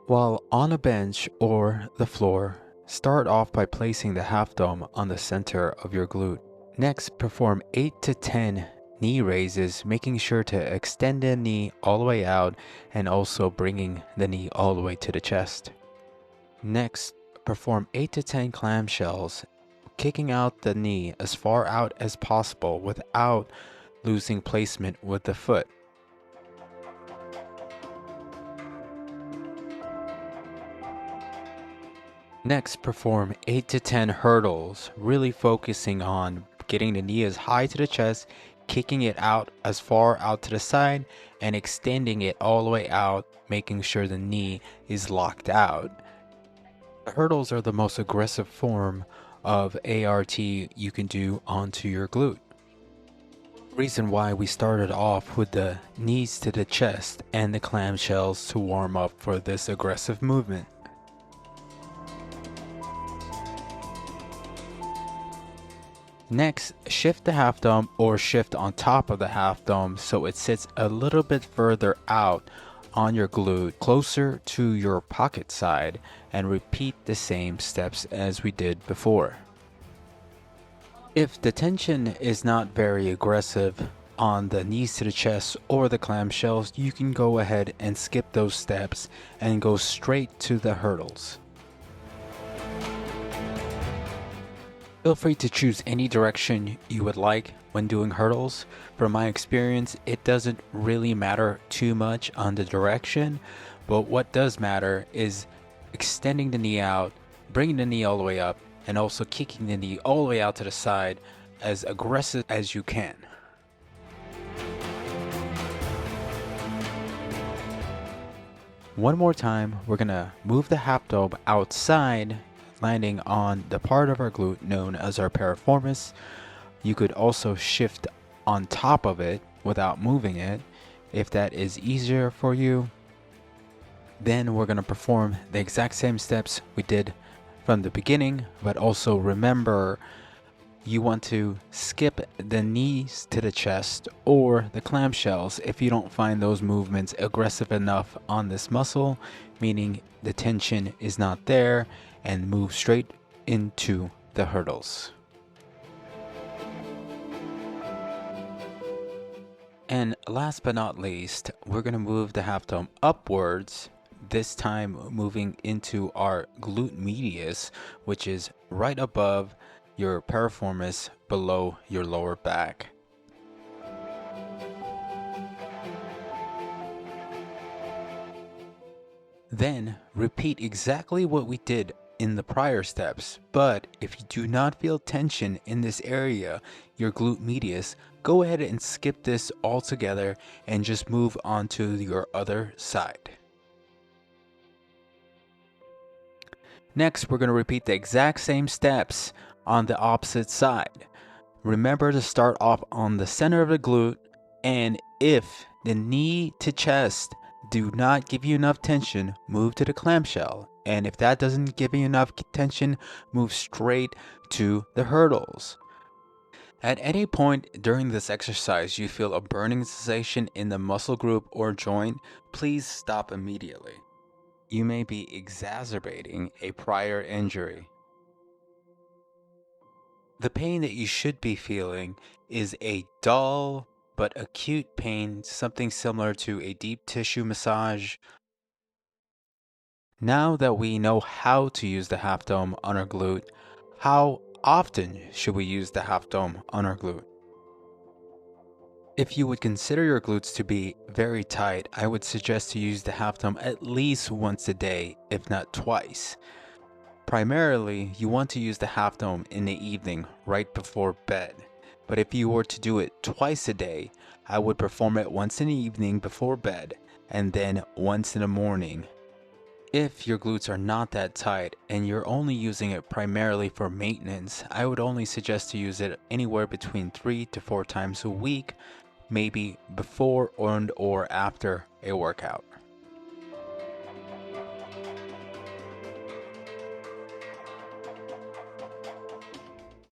While on a bench or the floor, start off by placing the half dome on the center of your glute. Next, perform 8 to 10 knee raises, making sure to extend the knee all the way out and also bringing the knee all the way to the chest. Next, perform 8 to 10 clamshells, kicking out the knee as far out as possible without losing placement with the foot. Next, perform 8 to 10 hurdles, really focusing on getting the knee as high to the chest, kicking it out as far out to the side, and extending it all the way out, making sure the knee is locked out. The hurdles are the most aggressive form of ART you can do onto your glute. Reason why we started off with the knees to the chest and the clamshells to warm up for this aggressive movement. Next, shift the half dome or shift on top of the half dome so it sits a little bit further out on your glute, closer to your pocket side, and repeat the same steps as we did before. If the tension is not very aggressive on the knees to the chest or the clamshells, you can go ahead and skip those steps and go straight to the hurdles. Feel free to choose any direction you would like when doing hurdles. From my experience, it doesn't really matter too much on the direction, but what does matter is extending the knee out, bringing the knee all the way up, and also kicking the knee all the way out to the side as aggressive as you can. One more time, we're gonna move the half dome outside, landing on the part of our glute known as our piriformis. You could also shift on top of it without moving it if that is easier for you. Then we're going to perform the exact same steps we did from the beginning, but also remember you want to skip the knees to the chest or the clamshells if you don't find those movements aggressive enough on this muscle, meaning the tension is not there, and move straight into the hurdles. And last but not least, we're going to move the half dome upwards, this time moving into our glute medius, which is right above your piriformis below your lower back. Then repeat exactly what we did in the prior steps, but if you do not feel tension in this area, your glute medius, go ahead and skip this altogether and just move on to your other side. Next, we're going to repeat the exact same steps on the opposite side. Remember to start off on the center of the glute, and if the knee to chest do not give you enough tension, move to the clamshell. And if that doesn't give you enough tension, move straight to the hurdles. At any point during this exercise you feel a burning sensation in the muscle group or joint, please stop immediately. You may be exacerbating a prior injury. The pain that you should be feeling is a dull but acute pain, something similar to a deep tissue massage. Now that we know how to use the half dome on our glute, how often should we use the half dome on our glute? If you would consider your glutes to be very tight, I would suggest to use the half dome at least once a day, if not twice. Primarily, you want to use the half dome in the evening right before bed. But if you were to do it twice a day, I would perform it once in the evening before bed and then once in the morning. If your glutes are not that tight and you're only using it primarily for maintenance, I would only suggest to use it anywhere between 3 to 4 times a week, maybe before and or after a workout.